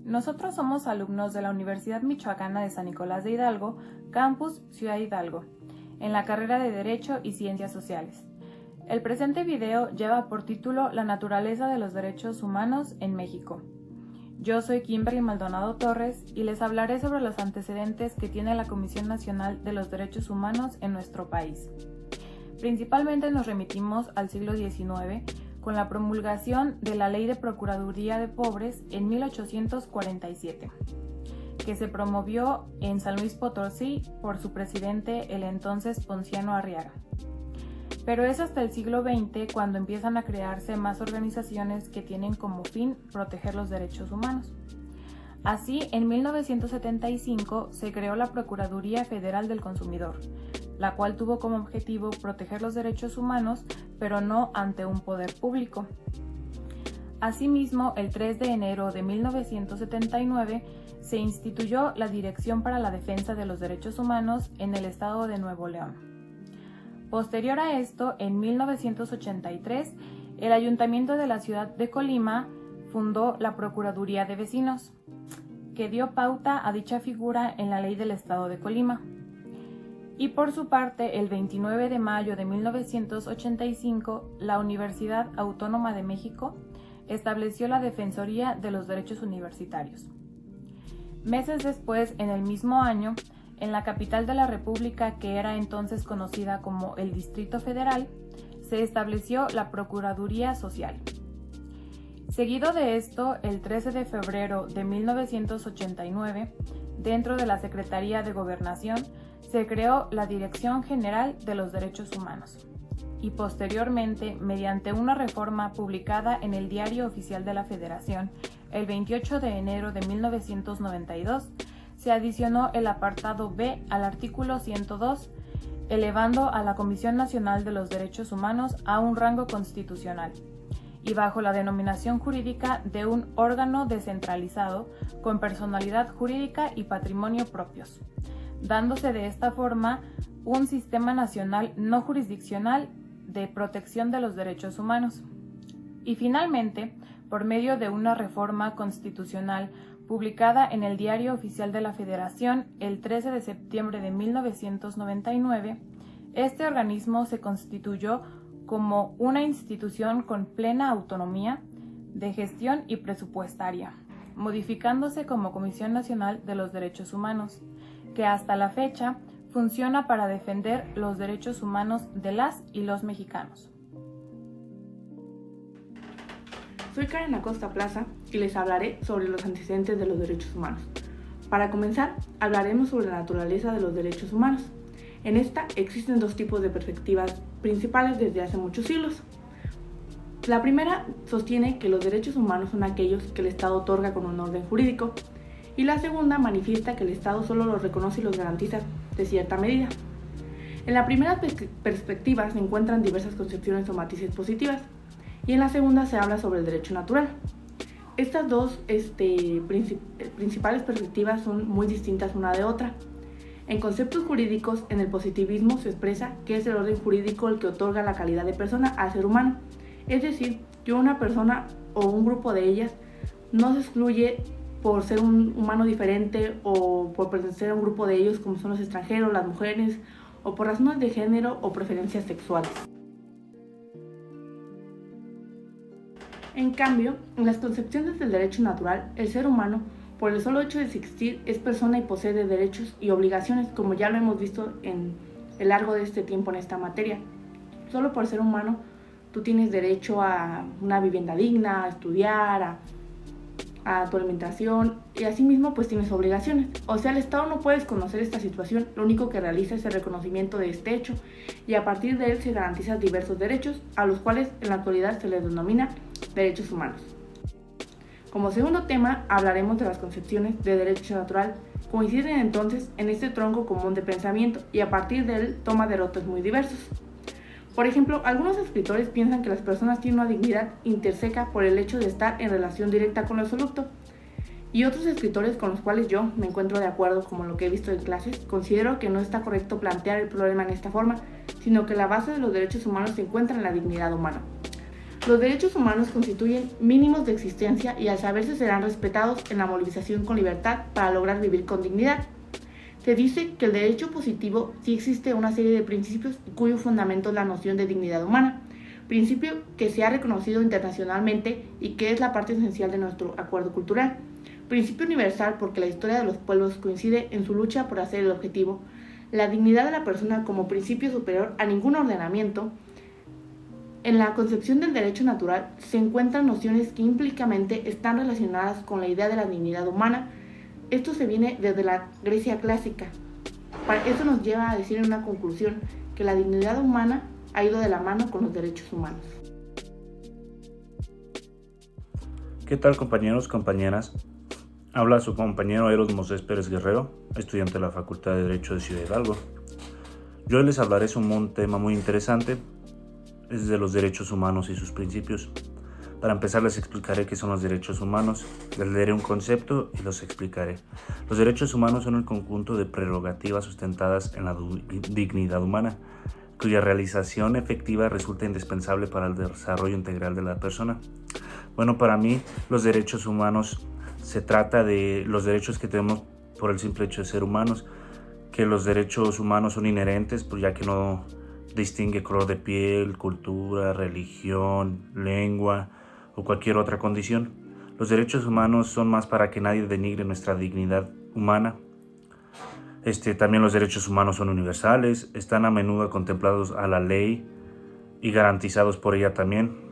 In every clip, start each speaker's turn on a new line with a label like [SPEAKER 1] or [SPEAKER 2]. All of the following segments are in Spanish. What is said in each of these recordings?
[SPEAKER 1] Nosotros somos alumnos de la Universidad Michoacana de San Nicolás de Hidalgo, Campus Ciudad Hidalgo, en la carrera de Derecho y Ciencias Sociales. El presente video lleva por título La naturaleza de los derechos humanos en México. Yo soy Kimberly Maldonado Torres y les hablaré sobre los antecedentes que tiene la Comisión Nacional de los Derechos Humanos en nuestro país. Principalmente nos remitimos al siglo XIX, con la promulgación de la Ley de Procuraduría de Pobres en 1847, que se promovió en San Luis Potosí por su presidente, el entonces Ponciano Arriaga. Pero es hasta el siglo XX cuando empiezan a crearse más organizaciones que tienen como fin proteger los derechos humanos. Así, en 1975 se creó la Procuraduría Federal del Consumidor, la cual tuvo como objetivo proteger los derechos humanos, pero no ante un poder público. Asimismo, el 3 de enero de 1979 se instituyó la Dirección para la Defensa de los Derechos Humanos en el estado de Nuevo León. Posterior a esto, en 1983, el Ayuntamiento de la ciudad de Colima fundó la Procuraduría de Vecinos, que dio pauta a dicha figura en la Ley del Estado de Colima. Y por su parte, el 29 de mayo de 1985, la Universidad Autónoma de México estableció la Defensoría de los Derechos Universitarios. Meses después, en el mismo año, en la capital de la República, que era entonces conocida como el Distrito Federal, se estableció la Procuraduría Social. Seguido de esto, el 13 de febrero de 1989, dentro de la Secretaría de Gobernación, se creó la Dirección General de los Derechos Humanos y posteriormente, mediante una reforma publicada en el Diario Oficial de la Federación el 28 de enero de 1992, se adicionó el apartado B al artículo 102, elevando a la Comisión Nacional de los Derechos Humanos a un rango constitucional y bajo la denominación jurídica de un órgano descentralizado con personalidad jurídica y patrimonio propios, dándose de esta forma un sistema nacional no jurisdiccional de protección de los derechos humanos. Y finalmente, por medio de una reforma constitucional publicada en el Diario Oficial de la Federación el 13 de septiembre de 1999, este organismo se constituyó como una institución con plena autonomía de gestión y presupuestaria, modificándose como Comisión Nacional de los Derechos Humanos, que hasta la fecha funciona para defender los derechos humanos de las y los mexicanos.
[SPEAKER 2] Soy Karen Acosta Plaza y les hablaré sobre los antecedentes de los derechos humanos. Para comenzar, hablaremos sobre la naturaleza de los derechos humanos. En esta existen dos tipos de perspectivas principales desde hace muchos siglos. La primera sostiene que los derechos humanos son aquellos que el Estado otorga con un orden jurídico, y la segunda manifiesta que el Estado solo los reconoce y los garantiza de cierta medida. En la primera perspectiva se encuentran diversas concepciones o matices positivas, y en la segunda se habla sobre el derecho natural. Estas dos principales perspectivas son muy distintas una de otra. En conceptos jurídicos, en el positivismo se expresa que es el orden jurídico el que otorga la calidad de persona al ser humano, es decir, que una persona o un grupo de ellas no se excluye por ser un humano diferente o por pertenecer a un grupo de ellos como son los extranjeros, las mujeres o por razones de género o preferencias sexuales. En cambio, en las concepciones del derecho natural, el ser humano, por el solo hecho de existir, es persona y posee de derechos y obligaciones, como ya lo hemos visto en el largo de este tiempo en esta materia. Solo por ser humano, tú tienes derecho a una vivienda digna, a estudiar, a tu alimentación, y asimismo pues tienes obligaciones. O sea, el Estado no puede desconocer esta situación, lo único que realiza es el reconocimiento de este hecho, y a partir de él se garantizan diversos derechos, a los cuales en la actualidad se les denomina derechos humanos. Como segundo tema, hablaremos de las concepciones de derecho natural. Coinciden entonces en este tronco común de pensamiento y a partir de él toma derrotas muy diversos. Por ejemplo, algunos escritores piensan que las personas tienen una dignidad intrínseca por el hecho de estar en relación directa con lo absoluto, Y otros escritores con los cuales yo me encuentro de acuerdo, como lo que he visto en clases, considero que no está correcto plantear el problema en esta forma, sino que la base de los derechos humanos se encuentra en la dignidad humana. Los derechos humanos constituyen mínimos de existencia y al saberse serán respetados en la movilización con libertad para lograr vivir con dignidad. Se dice que el derecho positivo sí existe una serie de principios cuyo fundamento es la noción de dignidad humana, principio que se ha reconocido internacionalmente y que es la parte esencial de nuestro acuerdo cultural. Principio universal porque la historia de los pueblos coincide en su lucha por hacer el objetivo, la dignidad de la persona como principio superior a ningún ordenamiento. En la concepción del derecho natural se encuentran nociones que implícitamente están relacionadas con la idea de la dignidad humana. Esto se viene desde la Grecia clásica. Esto nos lleva a decir en una conclusión que la dignidad humana ha ido de la mano con los derechos humanos.
[SPEAKER 3] ¿Qué tal, compañeros, compañeras? Habla su compañero Eros Mosés Pérez Guerrero, estudiante de la Facultad de Derecho de Ciudad Hidalgo. Yo les hablaré sobre un tema muy interesante, es de los derechos humanos y sus principios. Para empezar les explicaré qué son los derechos humanos, les leeré un concepto y los explicaré. Los derechos humanos son el conjunto de prerrogativas sustentadas en la dignidad humana, cuya realización efectiva resulta indispensable para el desarrollo integral de la persona. Bueno, para mí los derechos humanos se trata de los derechos que tenemos por el simple hecho de ser humanos, que los derechos humanos son inherentes, pues ya que no distingue color de piel, cultura, religión, lengua o cualquier otra condición. Los derechos humanos son más para que nadie denigre nuestra dignidad humana. También los derechos humanos son universales, están a menudo contemplados a la ley y garantizados por ella también.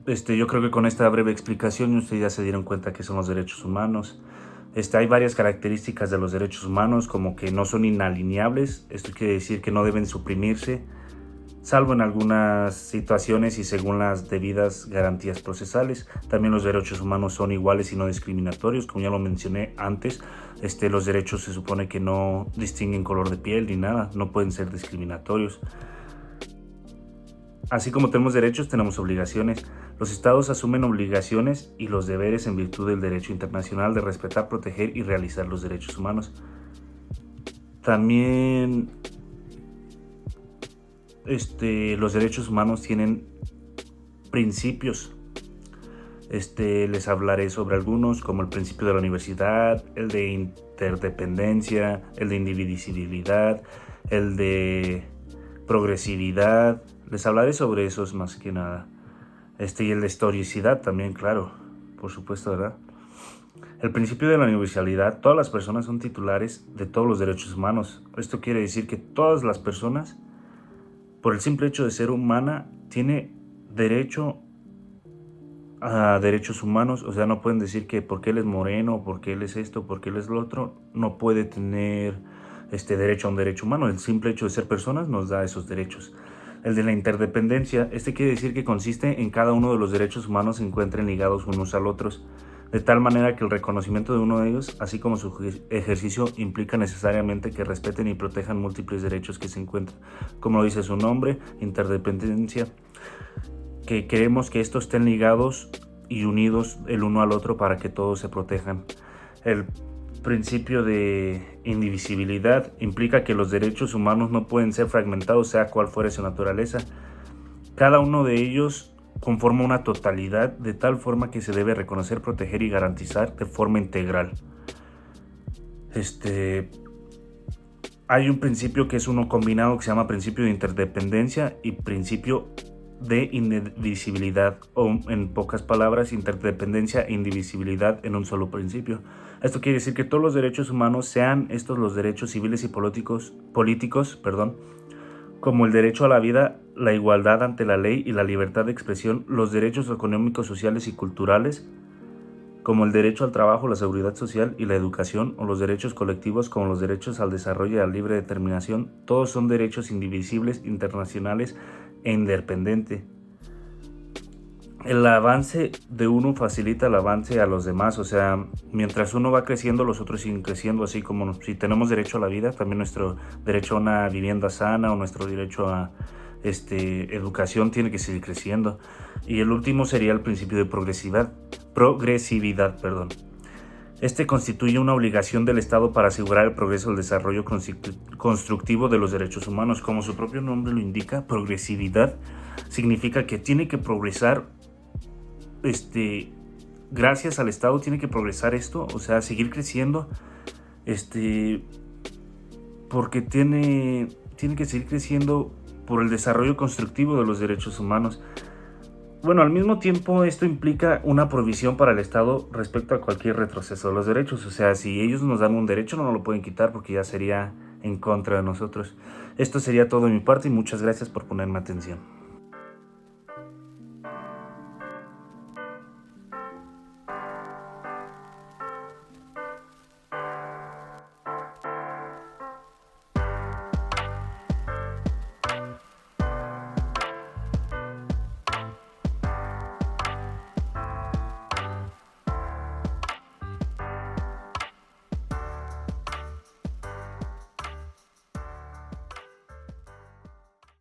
[SPEAKER 3] Yo creo que con esta breve explicación ustedes ya se dieron cuenta que son los derechos humanos. Hay varias características de los derechos humanos, como que no son inalineables. Esto quiere decir que no deben suprimirse, salvo en algunas situaciones y según las debidas garantías procesales. También los derechos humanos son iguales y no discriminatorios, como ya lo mencioné antes. Los derechos se supone que no distinguen color de piel ni nada, no pueden ser discriminatorios. Así como tenemos derechos, tenemos obligaciones. Los estados asumen obligaciones y los deberes en virtud del derecho internacional de respetar, proteger y realizar los derechos humanos. También los derechos humanos tienen principios. Les hablaré sobre algunos, como el principio de la universidad, el de interdependencia, el de indivisibilidad, el de progresividad. Les hablaré sobre esos más que nada. Y el de historicidad también, claro, por supuesto, ¿verdad? El principio de la universalidad, todas las personas son titulares de todos los derechos humanos. Esto quiere decir que todas las personas, por el simple hecho de ser humana, tiene derecho a derechos humanos. O sea, no pueden decir que porque él es moreno, porque él es esto, porque él es lo otro, no puede tener derecho a un derecho humano. El simple hecho de ser personas nos da esos derechos. El de la interdependencia, quiere decir que consiste en cada uno de los derechos humanos se encuentren ligados unos al otros, de tal manera que el reconocimiento de uno de ellos, así como su ejercicio, implica necesariamente que respeten y protejan múltiples derechos que se encuentran, como lo dice su nombre, interdependencia, que queremos que estos estén ligados y unidos el uno al otro para que todos se protejan. El principio de indivisibilidad implica que los derechos humanos no pueden ser fragmentados, sea cual fuere su naturaleza. Cada uno de ellos conforma una totalidad, de tal forma que se debe reconocer, proteger y garantizar de forma integral. Hay un principio que es uno combinado que se llama principio de interdependencia y principio de indivisibilidad, o en pocas palabras, interdependencia e indivisibilidad en un solo principio. Esto quiere decir que todos los derechos humanos, sean estos los derechos civiles y políticos, como el derecho a la vida, la igualdad ante la ley y la libertad de expresión, los derechos económicos, sociales y culturales, como el derecho al trabajo, la seguridad social y la educación, o los derechos colectivos como los derechos al desarrollo y a la libre determinación, todos son derechos indivisibles, internacionales e independientes. El avance de uno facilita el avance a los demás, o sea, mientras uno va creciendo, los otros siguen creciendo, así como si tenemos derecho a la vida, también nuestro derecho a una vivienda sana o nuestro derecho a educación tiene que seguir creciendo. Y el último sería el principio de progresividad. progresividad. Este constituye una obligación del Estado para asegurar el progreso y el desarrollo constructivo de los derechos humanos. Como su propio nombre lo indica, progresividad significa que tiene que progresar, gracias al Estado tiene que progresar esto, o sea, seguir creciendo, porque tiene que seguir creciendo por el desarrollo constructivo de los derechos humanos. Bueno, al mismo tiempo esto implica una provisión para el Estado respecto a cualquier retroceso de los derechos. O sea, si ellos nos dan un derecho no nos lo pueden quitar porque ya sería en contra de nosotros. Esto sería todo de mi parte y muchas gracias por ponerme atención.